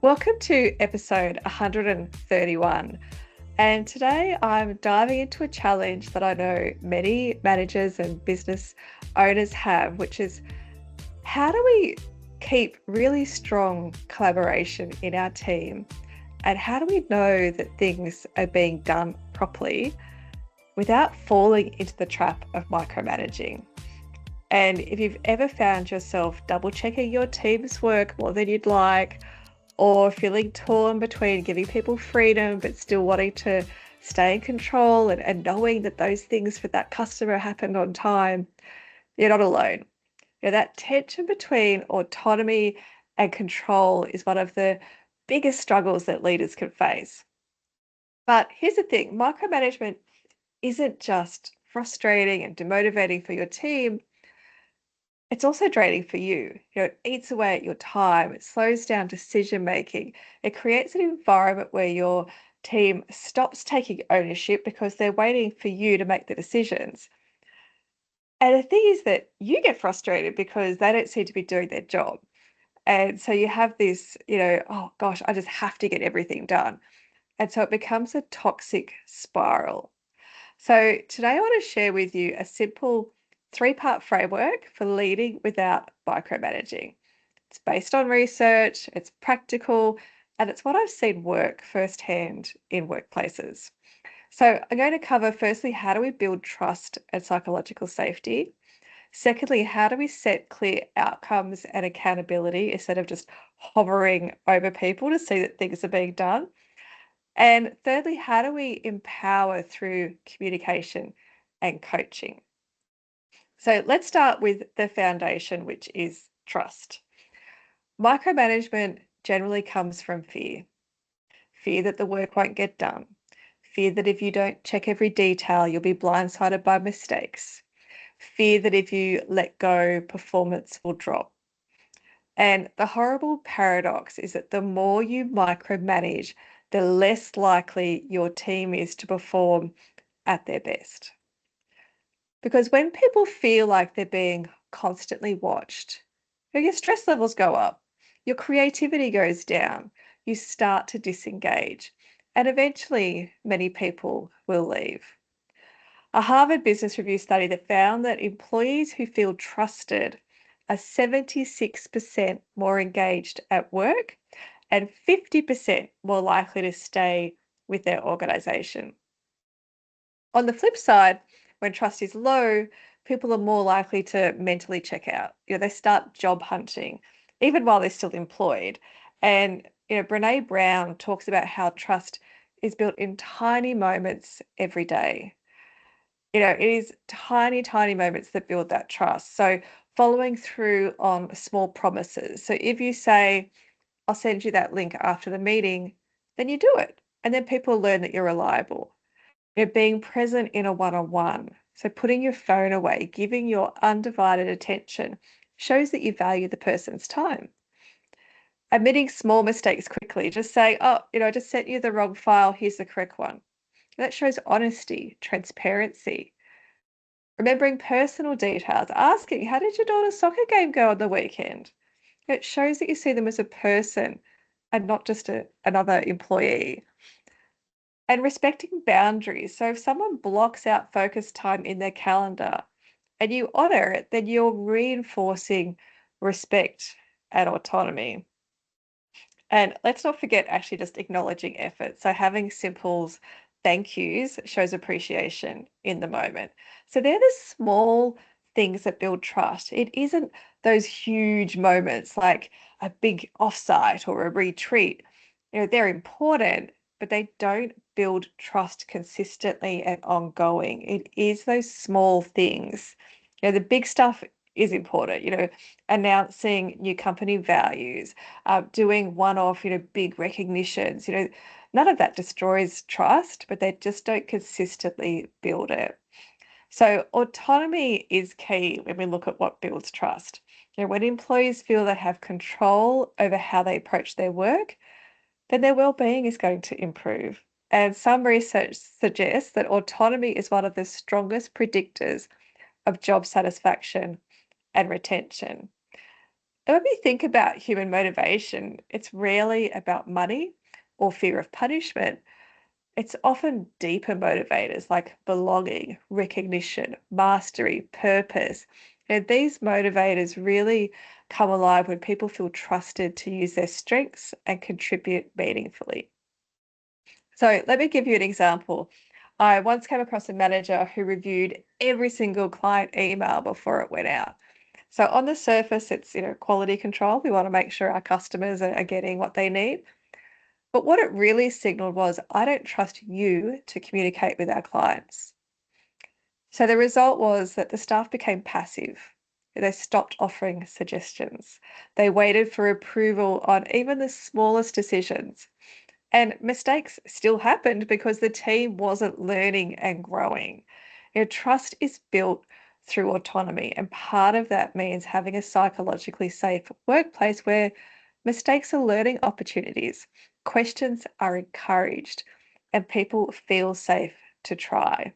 Welcome to episode 131. And today I'm diving into a challenge that I know many managers and business owners have, which is how do we keep really strong collaboration in our team? And how do we know that things are being done properly without falling into the trap of micromanaging? And if you've ever found yourself double checking your team's work more than you'd like, or feeling torn between giving people freedom but still wanting to stay in control and knowing that those things for that customer happened on time, you're not alone. That tension between autonomy and control is one of the biggest struggles that leaders can face. But here's the thing, micromanagement isn't just frustrating and demotivating for your team. It's also draining for you. It eats away at your time. It slows down decision making. It creates an environment where your team stops taking ownership because they're waiting for you to make the decisions. And the thing is that you get frustrated because they don't seem to be doing their job. And so you have this, oh gosh, I just have to get everything done. And so it becomes a toxic spiral. So today I want to share with you a simple three-part framework for leading without micromanaging. It's based on research, it's practical, and it's what I've seen work firsthand in workplaces. So I'm going to cover firstly, how do we build trust and psychological safety? Secondly, how do we set clear outcomes and accountability instead of just hovering over people to see that things are being done? And thirdly, how do we empower through communication and coaching? So let's start with the foundation, which is trust. Micromanagement generally comes from fear. Fear that the work won't get done. Fear that if you don't check every detail, you'll be blindsided by mistakes. Fear that if you let go, performance will drop. And the horrible paradox is that the more you micromanage, the less likely your team is to perform at their best. Because when people feel like they're being constantly watched, your stress levels go up, your creativity goes down, you start to disengage, and eventually many people will leave. A Harvard Business Review study that found that employees who feel trusted are 76% more engaged at work and 50% more likely to stay with their organization. On the flip side, when trust is low, people are more likely to mentally check out. They start job hunting, even while they're still employed. And Brene Brown talks about how trust is built in tiny moments every day. It is tiny, tiny moments that build that trust. So following through on small promises. So if you say, I'll send you that link after the meeting, then you do it. And then people learn that you're reliable. Being present in a one-on-one. So putting your phone away, giving your undivided attention shows that you value the person's time. Admitting small mistakes quickly, just say, oh, I just sent you the wrong file, here's the correct one. That shows honesty, transparency. Remembering personal details, asking, how did your daughter's soccer game go on the weekend? It shows that you see them as a person and not just another employee. And respecting boundaries. So if someone blocks out focus time in their calendar and you honor it, then you're reinforcing respect and autonomy. And let's not forget actually just acknowledging effort. So having simple thank yous shows appreciation in the moment. So they're the small things that build trust. It isn't those huge moments like a big offsite or a retreat. They're important, but they don't build trust consistently and ongoing. It is those small things. The big stuff is important, announcing new company values, doing one-off, big recognitions, none of that destroys trust, but they just don't consistently build it. So autonomy is key when we look at what builds trust. When employees feel they have control over how they approach their work, then their well-being is going to improve. And some research suggests that autonomy is one of the strongest predictors of job satisfaction and retention. And when we think about human motivation, it's rarely about money or fear of punishment. It's often deeper motivators like belonging, recognition, mastery, purpose. And these motivators really come alive when people feel trusted to use their strengths and contribute meaningfully. So let me give you an example. I once came across a manager who reviewed every single client email before it went out. So on the surface, it's quality control. We want to make sure our customers are getting what they need. But what it really signaled was, I don't trust you to communicate with our clients. So the result was that the staff became passive. They stopped offering suggestions. They waited for approval on even the smallest decisions. And mistakes still happened because the team wasn't learning and growing. Trust is built through autonomy, and part of that means having a psychologically safe workplace where mistakes are learning opportunities, questions are encouraged, and people feel safe to try.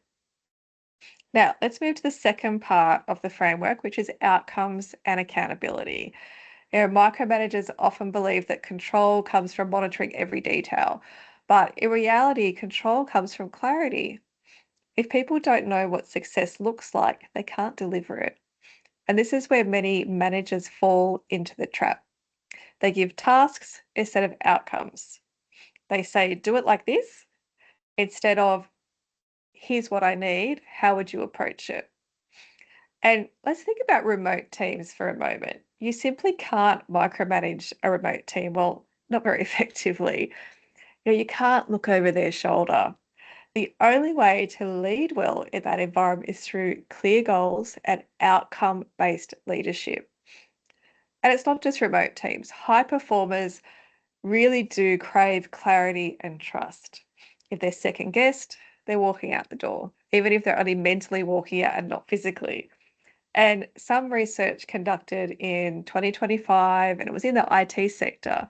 Now, let's move to the second part of the framework, which is outcomes and accountability. Micromanagers often believe that control comes from monitoring every detail, but in reality, control comes from clarity. If people don't know what success looks like, they can't deliver it. And this is where many managers fall into the trap. They give tasks instead of outcomes. They say, do it like this, instead of, here's what I need, how would you approach it? And let's think about remote teams for a moment. You simply can't micromanage a remote team. Well, not very effectively. You can't look over their shoulder. The only way to lead well in that environment is through clear goals and outcome-based leadership. And it's not just remote teams. High performers really do crave clarity and trust. If they're second guessed, they're walking out the door, even if they're only mentally walking out and not physically. And some research conducted in 2025, and it was in the IT sector,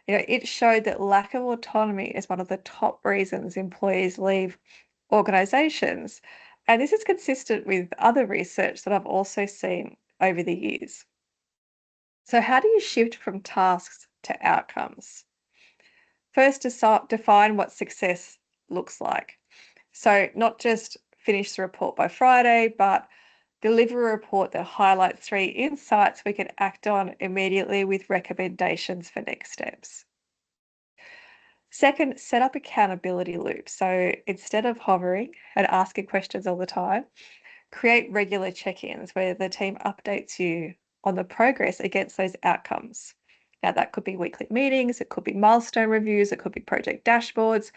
it showed that lack of autonomy is one of the top reasons employees leave organizations. And this is consistent with other research that I've also seen over the years. So, how do you shift from tasks to outcomes? First, define what success looks like. So, not just finish the report by Friday, but deliver a report that highlights 3 insights we can act on immediately with recommendations for next steps. Second, set up accountability loops. So instead of hovering and asking questions all the time, create regular check-ins where the team updates you on the progress against those outcomes. Now, that could be weekly meetings, it could be milestone reviews, it could be project dashboards.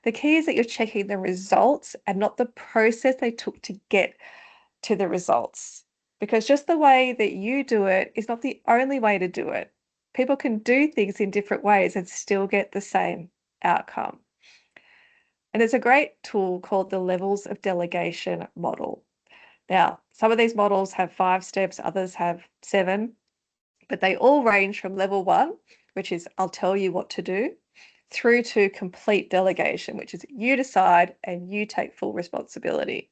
The key is that you're checking the results and not the process they took to get to the results. Because just the way that you do it is not the only way to do it. People can do things in different ways and still get the same outcome. And there's a great tool called the Levels of Delegation model. Now, some of these models have 5 steps, others have 7, but they all range from level 1, which is I'll tell you what to do, through to complete delegation, which is you decide and you take full responsibility.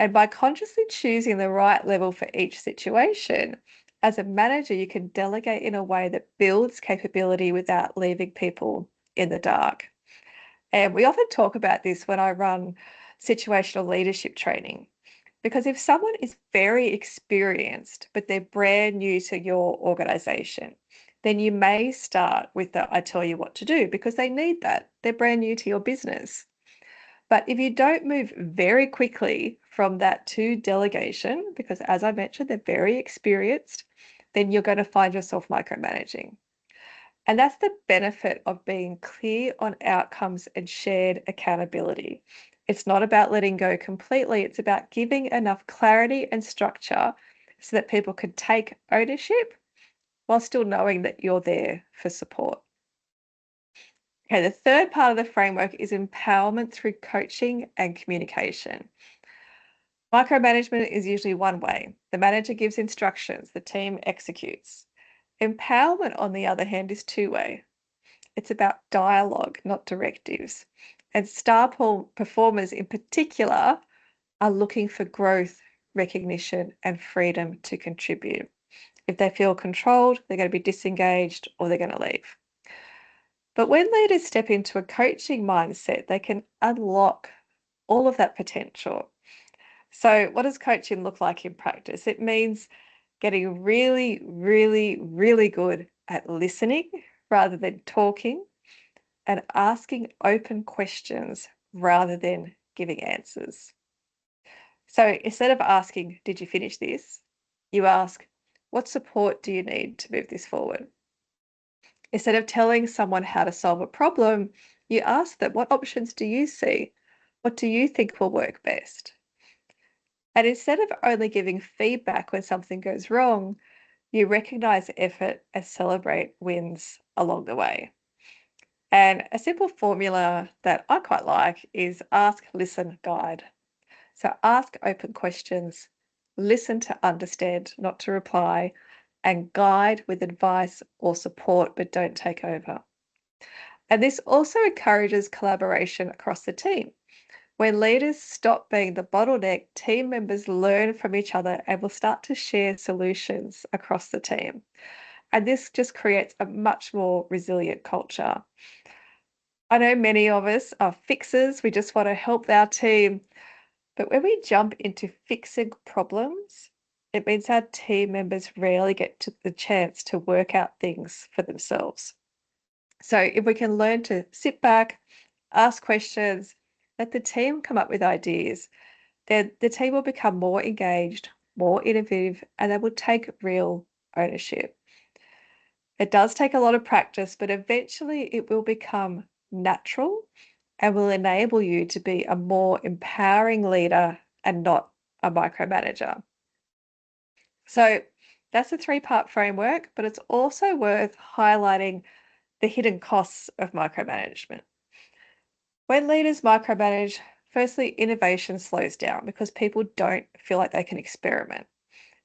And by consciously choosing the right level for each situation, as a manager, you can delegate in a way that builds capability without leaving people in the dark. And we often talk about this when I run situational leadership training. Because if someone is very experienced, but they're brand new to your organization, then you may start with the I tell you what to do because they need that. They're brand new to your business. But if you don't move very quickly from that to delegation, because as I mentioned, they're very experienced, then you're going to find yourself micromanaging. And that's the benefit of being clear on outcomes and shared accountability. It's not about letting go completely, it's about giving enough clarity and structure so that people can take ownership while still knowing that you're there for support. Okay, the third part of the framework is empowerment through coaching and communication. Micromanagement is usually one way. The manager gives instructions, the team executes. Empowerment, on the other hand, is two-way. It's about dialogue, not directives. And star performers in particular are looking for growth, recognition, and freedom to contribute. If they feel controlled, they're going to be disengaged or they're going to leave. But when leaders step into a coaching mindset, they can unlock all of that potential. So, what does coaching look like in practice? It means getting really, really, really good at listening rather than talking and asking open questions rather than giving answers. So, instead of asking, "Did you finish this?" you ask, "What support do you need to move this forward?" Instead of telling someone how to solve a problem, you ask them, "What options do you see? What do you think will work best?" And instead of only giving feedback when something goes wrong, you recognize effort and celebrate wins along the way. And a simple formula that I quite like is ask, listen, guide. So ask open questions, listen to understand, not to reply, and guide with advice or support, but don't take over. And this also encourages collaboration across the team. When leaders stop being the bottleneck, team members learn from each other and will start to share solutions across the team. And this just creates a much more resilient culture. I know many of us are fixers, we just want to help our team. But when we jump into fixing problems, it means our team members rarely get the chance to work out things for themselves. So if we can learn to sit back, ask questions, let the team come up with ideas, then the team will become more engaged, more innovative, and they will take real ownership. It does take a lot of practice, but eventually it will become natural and will enable you to be a more empowering leader and not a micromanager. So that's a three-part framework, but it's also worth highlighting the hidden costs of micromanagement. When leaders micromanage, firstly, innovation slows down because people don't feel like they can experiment.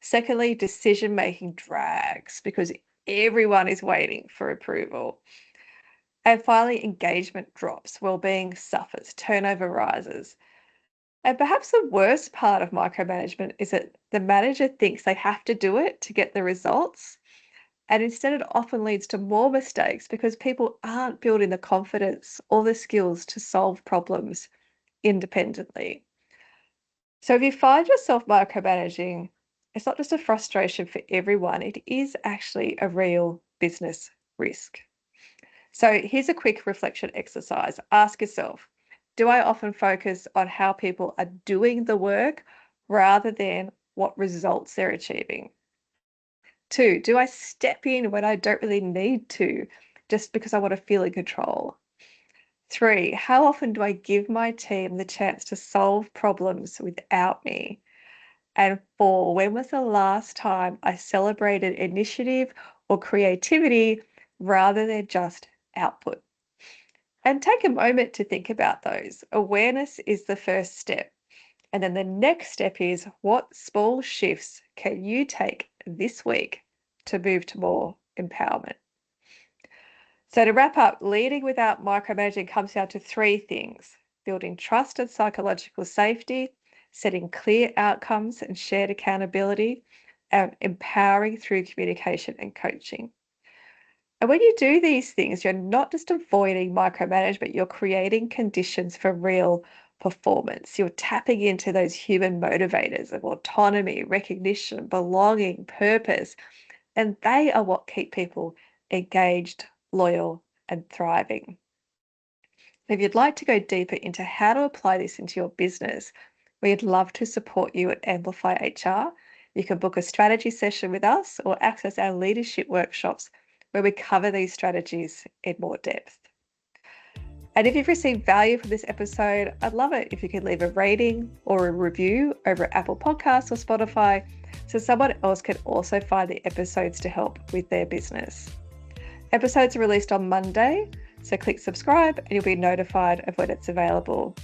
Secondly, decision making drags because everyone is waiting for approval. And finally, engagement drops, well-being suffers, turnover rises. And perhaps the worst part of micromanagement is that the manager thinks they have to do it to get the results. And instead, it often leads to more mistakes because people aren't building the confidence or the skills to solve problems independently. So if you find yourself micromanaging, it's not just a frustration for everyone, it is actually a real business risk. So here's a quick reflection exercise. Ask yourself, do I often focus on how people are doing the work rather than what results they're achieving? 2, do I step in when I don't really need to just because I want to feel in control? 3, how often do I give my team the chance to solve problems without me? And 4, when was the last time I celebrated initiative or creativity rather than just output? And take a moment to think about those. Awareness is the first step. And then the next step is what small shifts can you take this week to move to more empowerment? So, to wrap up, leading without micromanaging comes down to three things: building trust and psychological safety, setting clear outcomes and shared accountability, and empowering through communication and coaching. And when you do these things, you're not just avoiding micromanagement, you're creating conditions for real performance. You're tapping into those human motivators of autonomy, recognition, belonging, purpose, and they are what keep people engaged, loyal, and thriving. If you'd like to go deeper into how to apply this into your business, we'd love to support you at Amplify HR. You can book a strategy session with us or access our leadership workshops where we cover these strategies in more depth. And if you've received value from this episode, I'd love it if you could leave a rating or a review over at Apple Podcasts or Spotify so someone else can also find the episodes to help with their business. Episodes are released on Monday, so click subscribe and you'll be notified of when it's available.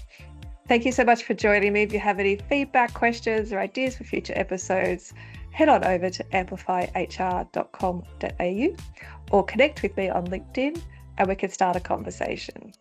Thank you so much for joining me. If you have any feedback, questions, or ideas for future episodes, head on over to amplifyhr.com.au or connect with me on LinkedIn and we can start a conversation.